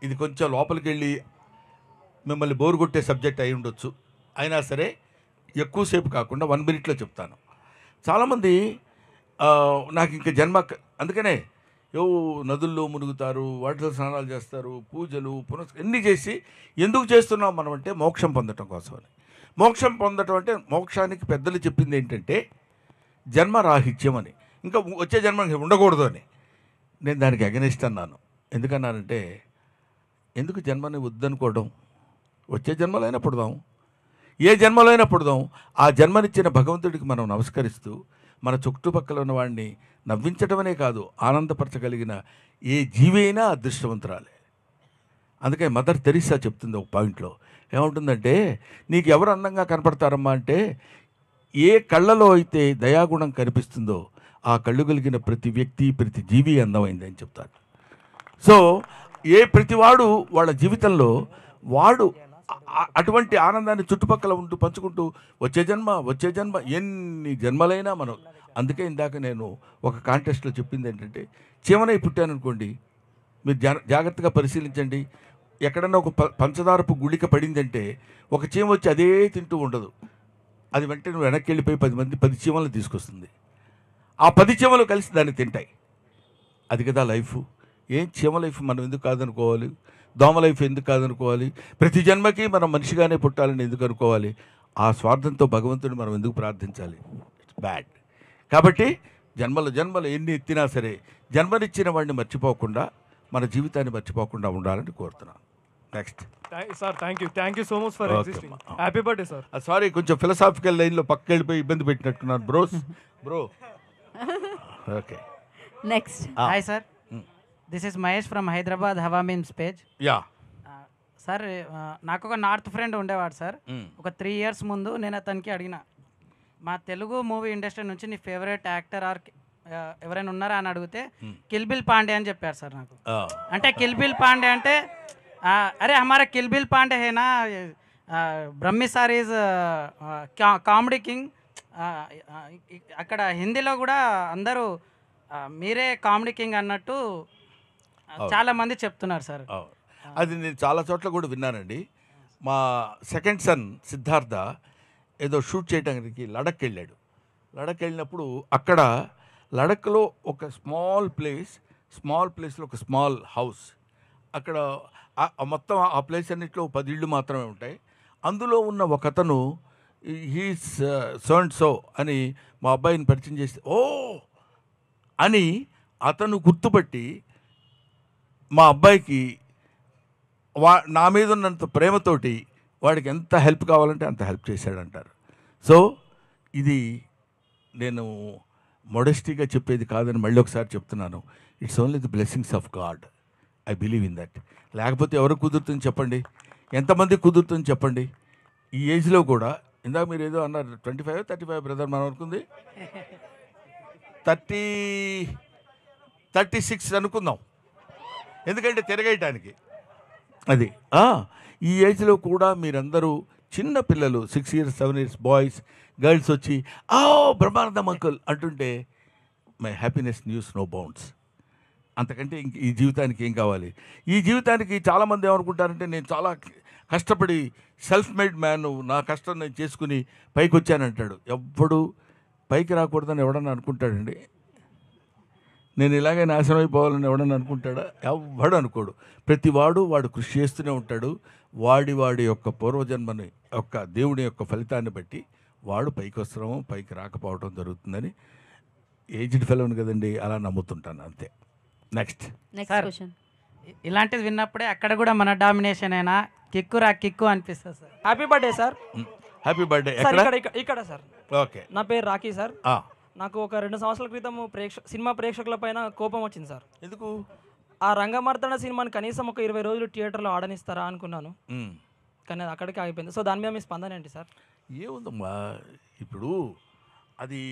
ఇది కొంచెం లోపలికి వెళ్ళి మిమ్మల్ని బోరు కొట్టే సబ్జెక్ట్ అయి ఉండొచ్చు. అయినా సరే ఎక్కువసేపు కాకుండా 1 minute చెప్తాను. చాలామంది నాకు ఇంకా జన్మ, అందుకనే నదుల్లో మునుగుతారు, వాటిలో స్నానాలు చేస్తారు, పూజలు ఎన్ని చేసి ఎందుకు చేస్తున్నాం మనం అంటే మోక్షం పొందటం కోసం అని. మోక్షం పొందటం అంటే మోక్షానికి పెద్దలు చెప్పింది ఏంటంటే జన్మరాహిత్యం అని, ఇంకా వచ్చే జన్మ ఉండకూడదు అని. నేను దానికి అగెనిస్ట్ అన్నాను. ఎందుకన్నానంటే, ఎందుకు జన్మని వద్దనుకోవడం? వచ్చే జన్మలైనా పుడదాం, ఏ జన్మలైనా పుడదాం. ఆ జన్మనిచ్చిన భగవంతుడికి మనం నమస్కరిస్తూ మన చుట్టుపక్కల ఉన్న వాడిని నవ్వించటమనే కాదు, ఆనందపరచగలిగిన ఏ జీవి అయినా అదృష్టవంతురాలే. అందుకే మదర్ తెరీసా చెప్తుంది ఒక పాయింట్లో, ఏముంటుందంటే, నీకు ఎవరు అందంగా కనపడతారమ్మా అంటే, ఏ కళ్ళలో అయితే దయాగుణం కనిపిస్తుందో ఆ కళ్ళు కలిగిన ప్రతి వ్యక్తి, ప్రతి జీవి అందమైంది అని చెప్తారు. సో ప్రతివాడు వాళ్ళ జీవితంలో వాడు అటువంటి ఆనందాన్ని చుట్టుపక్కల ఉంటూ పంచుకుంటూ వచ్చే జన్మ ఎన్ని జన్మలైనా మనం. అందుకే ఇందాక నేను ఒక కాంటెస్ట్లో చెప్పింది ఏంటంటే, చీమనై పుట్టాననుకోండి, మీరు జాగ్రత్తగా పరిశీలించండి. ఎక్కడన్నా ఒక పంచదారపు గుళిక పడిందంటే ఒక చీమ వచ్చి అదే తింటూ ఉండదు. అది వెంటనే నువ్వు వెనక్కి వెళ్ళిపోయి 10 చీమలను తీసుకొస్తుంది. ఆ 10 చీమలు కలిసి దాన్ని తింటాయి. అది కదా లైఫ్. ఏం చీమ లైఫ్ మనం ఎందుకు కాదనుకోవాలి? దోమ లైఫ్ ఎందుకు కాదనుకోవాలి? ప్రతి జన్మకి మనం మనిషిగానే పుట్టాలని ఎందుకు అనుకోవాలి? ఆ స్వార్థంతో భగవంతుడిని మనం ఎందుకు ప్రార్థించాలి? It's bad. కాబట్టి జన్మలు ఎన్ని ఎత్తినా సరే జన్మనిచ్చిన వాడిని మర్చిపోకుండా, మన జీవితాన్ని మర్చిపోకుండా ఉండాలని కోరుతున్నాను. Next sir. Thank you so much for existing. Happy birthday sir. Sorry, కొంచెం ఫిలసాఫికల్ లైన్లో పక్క వెళ్ళిపోయి ఇబ్బంది పెట్టినట్టున్నాను bro. Okay, next. Hi sir, this is Mahesh from Hyderabad Hawa memes page. Yeah sir, నాకు ఒక నార్త్ ఫ్రెండ్ ఉండేవాడు సార్. ఒక 3 years ముందు నేను అతనికి అడిగిన, మా తెలుగు మూవీ ఇండస్ట్రీ నుంచి నీ ఫేవరెట్ యాక్టర్ ఆర్ ఎవరైనా ఉన్నారా అని అడిగితే కిల్బిల్ పాండే అని చెప్పారు సార్ నాకు. అంటే కిల్బిల్ పాండే అంటే అరే హమారా కిల్బిల్ పాండే హేనా, Brahmi sir is comedy king. అక్కడ హిందీలో కూడా అందరూ మీరే కామెడీ కింగ్ అన్నట్టు చాలా మంది చెప్తున్నారు సార్. అది నేను చాలా చోట్ల కూడా విన్నానండి. మా సెకండ్ సన్ సిద్ధార్థ ఏదో షూట్ చేయడానికి లడక్ వెళ్ళాడు. లడక్ వెళ్ళినప్పుడు అక్కడ లడక్లో ఒక స్మాల్ ప్లేస్లో ఒక స్మాల్ హౌస్, అక్కడ మొత్తం ఆ ప్లేస్ అన్నింటిలో 10 ఇళ్ళు మాత్రమే ఉంటాయి. అందులో ఉన్న ఒక అతను హీస్ సో అండ్ సో అని మా అబ్బాయిని పరిచయం చేస్తే, ఓ అని అతను గుర్తుపట్టి మా అబ్బాయికి నా మీద ఉన్నంత ప్రేమతోటి వాడికి ఎంత హెల్ప్ కావాలంటే అంత హెల్ప్ చేశాడంటారు. సో ఇది నేను మోడెస్టీగా చెప్పేది కాదని మళ్ళీ ఒకసారి చెప్తున్నాను. It's only the blessings of God. I believe in that. లేకపోతే ఎవరు కుదురుతుంది చెప్పండి? ఎంతమంది కుదురుతుంది చెప్పండి? ఈ ఏజ్లో కూడా. ఇందాక మీరు ఏదో అన్నారు 25, 35 బ్రదర్, మనం అనుకుంది 36 అనుకుందాం, ఎందుకంటే తిరగేయటానికి. అది ఈ ఏజ్లో కూడా మీరందరూ చిన్న పిల్లలు 6 years 7 years బాయ్స్ గర్ల్స్ వచ్చి బ్రహ్మానందం అంకుల్ అంటుంటే my happiness knows no bounds. అంతకంటే ఇంక ఈ జీవితానికి ఏం కావాలి? ఈ జీవితానికి చాలామంది ఏమనుకుంటారంటే, నేను చాలా కష్టపడి సెల్ఫ్ మేడ్ మ్యాన్, నా కష్టం నేను చేసుకుని పైకి వచ్చానంటాడు. ఎవ్వడు పైకి రాకూడదని ఎవడన్నా అనుకుంటాడండి? నేను ఇలాగే నాశనం అయిపోవాలని ఎవడన్నా అనుకుంటాడా? ఎవ్వడు అనుకోడు. ప్రతివాడు వాడు కృషి చేస్తూనే ఉంటాడు. వాడి యొక్క పూర్వజన్మని యొక్క దేవుడి యొక్క ఫలితాన్ని బట్టి వాడు పైకి వస్తడం, పైకి రాకపోవడం జరుగుతుందని ఏజ్డ్ ఫెలోని కదండి, అలా నమ్ముతుంటాను అంతే. Next question. ఇలాంటిది విన్నప్పుడే అక్కడ కూడా మన డామినేషన్ అయినా కిక్కు అనిపిస్తుంది sir. Happy birthday sir. Happy birthday. Sir ఇక్కడ సార్. ఓకే. నా పేరు రాకీ సార్. నాకు ఒక 2 సంవత్సరాల క్రితం సినిమా ప్రేక్షకుల పైన కోపం వచ్చింది సార్. ఎందుకు? ఆ రంగమార్తాండ సినిమాని కనీసం ఒక 20 రోజులు థియేటర్లో ఆడనిస్తారా అనుకున్నాను, కానీ అది అక్కడికి ఆగిపోయింది. సో దాని మీద మీ స్పందన ఏంటి సార్? ఏముందమ్మా, ఇప్పుడు అది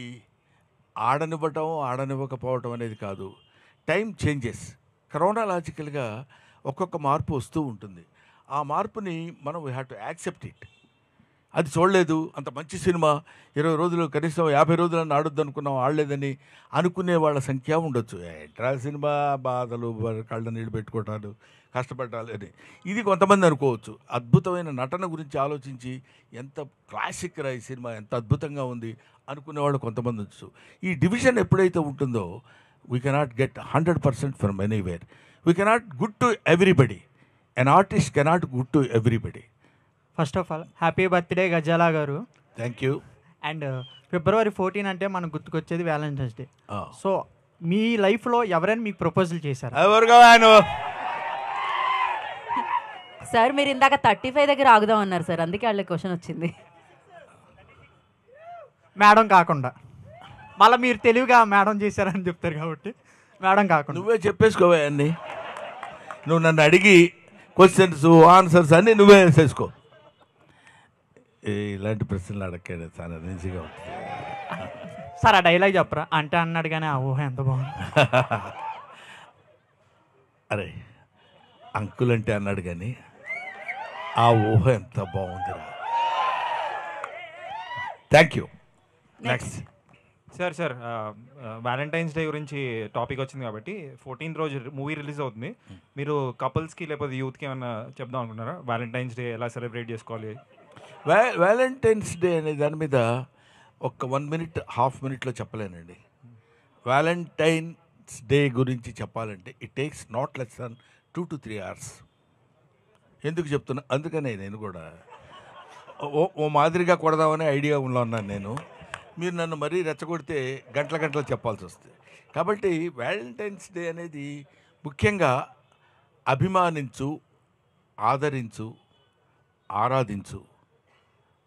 ఆడనివ్వకపోవటం అనేది కాదు, టైం చేంజెస్. క్రోనాలాజికల్గా ఒక్కొక్క మార్పు వస్తూ ఉంటుంది. ఆ మార్పుని మనం we have to accept it. అది చూడలేదు, అంత మంచి సినిమా 20 రోజులు కనీసం 50 రోజులను ఆడొద్దు అనుకున్నాం, ఆడలేదని అనుకునే వాళ్ళ సంఖ్య ఉండొచ్చు. ఎంట్రా సినిమా బాధలు, కళ్ళ నీళ్ళు పెట్టుకోవటాలు, కష్టపడాలి అని ఇది కొంతమంది అనుకోవచ్చు. అద్భుతమైన నటన గురించి ఆలోచించి ఎంత క్లాసిక్ రా ఈ సినిమా, ఎంత అద్భుతంగా ఉంది అనుకునేవాళ్ళు కొంతమంది వచ్చు. ఈ డివిజన్ ఎప్పుడైతే ఉంటుందో we cannot get 100% from anywhere. We cannot good to everybody. An artist cannot good to everybody. First of all happy birthday Ghazala garu. Thank you. And February 14 అంటే మనకు గుర్తుకొచ్చేది వ్యాలంటైన్స్ డే. సో మీ లైఫ్లో ఎవరైనా మీకు ప్రపోజల్ చేశారు? సార్ మీరు ఇందాక 35 దగ్గర ఆగుదాం అన్నారు సార్, అందుకే వాళ్ళకి క్వశ్చన్ వచ్చింది. మేడం కాకుండా మళ్ళీ మీరు తెలివిగా మేడం చేశారని చెప్తారు కాబట్టి మేడం కాకుండా నువ్వే చెప్పేసుకోవా అన్నీ. నువ్వు నన్ను అడిగి క్వశ్చన్స్ ఆన్సర్స్ అన్నీ నువ్వే వేసేసుకో. ఇలాంటి ప్రశ్నలు అడగండి, చాలా ఈజీగా ఉంటుంది సార్. ఆ డైలాగ్ చెప్పరా అంటే అన్నాడు కానీ ఆ ఊహ ఎంత బాగుంది. అరే అంకుల్ అంటే అన్నాడు కానీ ఆ ఊహ ఎంత బాగుందిరా. Thank you. Next sir Valentine's day గురించి టాపిక్ వచ్చింది కాబట్టి 14th రోజు మూవీ రిలీజ్ అవుతుంది. మీరు కపుల్స్కి లేకపోతే యూత్కి ఏమన్నా చెప్దాం అనుకుంటున్నారా? వ్యాలంటైన్స్ డే ఎలా సెలబ్రేట్ చేసుకోవాలి? వ్యాలంటైన్స్ డే అనే దాని మీద ఒక 1 minute, ½ minute చెప్పలేనండి. వ్యాలంటైన్స్ డే గురించి చెప్పాలంటే it takes not less Dhan 2 to 3 hours. ఎందుకు చెప్తున్నా, అందుకనే నేను కూడా ఓ మాదిరిగా కొడదామనే ఐడియా ఉన్నాను నేను. మీరు నన్ను మరీ రెచ్చగొడితే గంటలు చెప్పాల్సి వస్తుంది. కాబట్టి వ్యాలంటైన్స్ డే అనేది ముఖ్యంగా అభిమానించు, ఆదరించు, ఆరాధించు,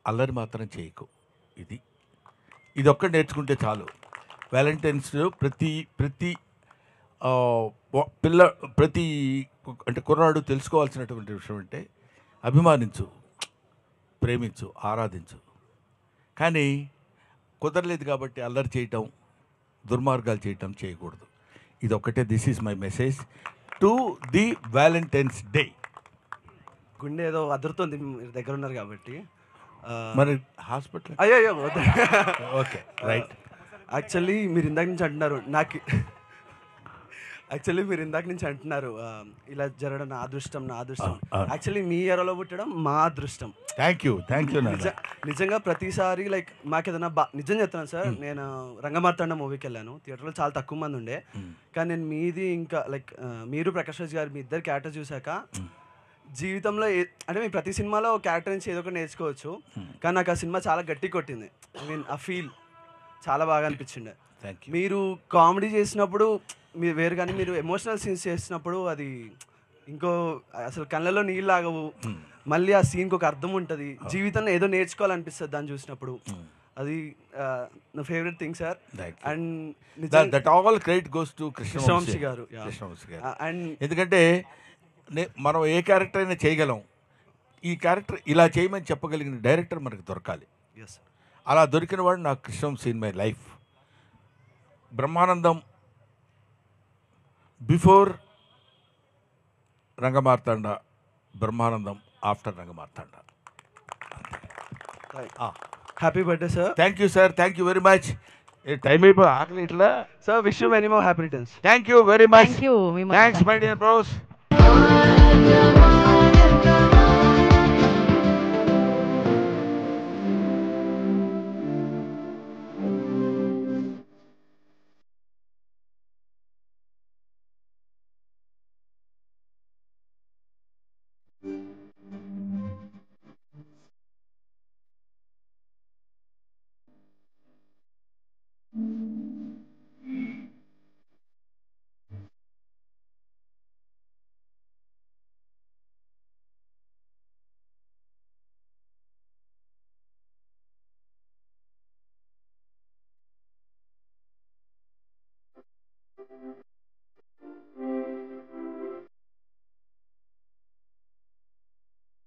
అల్లరి మాత్రం చేయకు. ఇది ఒక్కటి నేర్చుకుంటే చాలు. వ్యాలంటైన్స్ డే ప్రతి అంటే కుర్రాడు తెలుసుకోవాల్సినటువంటి విషయం అంటే అభిమానించు, ప్రేమించు, ఆరాధించు. కానీ కుదరలేదు కాబట్టి అల్లరి చేయటం, దుర్మార్గాలు చేయటం చేయకూడదు. ఇది ఒక్కటే. This is my message to the Valentine's day. గుండె ఏదో అదురుతుంది, మీరు దగ్గర ఉన్నారు కాబట్టి. మరి హాస్పిటల్ అయ్యో ఓకే రైట్. యాక్చువల్లీ మీరు ఇందాక నుంచి అంటున్నారు ఇలా జరగడం నా అదృష్టం. యాక్చువల్లీ మీ ఎరలో పుట్టడం మా అదృష్టం. Thank you. నిజంగా ప్రతిసారి లైక్ మాకు ఏదైనా నిజం చెప్తున్నాను సార్. నేను రంగమార్తాండ మూవీకి వెళ్ళాను, థియేటర్లో చాలా తక్కువ మంది ఉండే. కానీ నేను మీది ఇంకా లైక్ మీరు ప్రకాష్ రాజ్ గారు మీ ఇద్దరు క్యారెక్టర్ చూశాక జీవితంలో అంటే మీ ప్రతి సినిమాలో క్యారెక్టర్ నుంచి ఏదో ఒకటి నేర్చుకోవచ్చు. కానీ నాకు ఆ సినిమా చాలా గట్టి కొట్టింది. ఆ ఫీల్ చాలా బాగా అనిపించిండే. మీరు కామెడీ చేసినప్పుడు మీరు వేరు, కానీ మీరు ఎమోషనల్ సీన్స్ చేసినప్పుడు అది ఇంకో అసలు కళ్ళలో నీళ్ళు ఆగవు. మళ్ళీ ఆ సీన్కి ఒక అర్థం ఉంటుంది. జీవితంలో ఏదో నేర్చుకోవాలనిపిస్తుంది దాన్ని చూసినప్పుడు. అది నా favourite thing sir. And that all credit goes to Krishna Vamsi గారు. అండ్ ఎందుకంటే మనం ఏ క్యారెక్టర్ అయినా చేయగలం. ఈ క్యారెక్టర్ ఇలా చేయమని చెప్పగలిగిన డైరెక్టర్ మనకు దొరకాలి. అలా దొరికిన వాడు నాకు Krishna Vamsi in my life. Brahmanandam before Rangamarthanda, Brahmanandam after Rangamarthanda. Happy birthday sir. Thank you sir. Thank you very much. Time అయిపోయి ఆకలి ఇట్లా sir. Wish you many more happy returns. Thank you very much. Thanks my dear bros.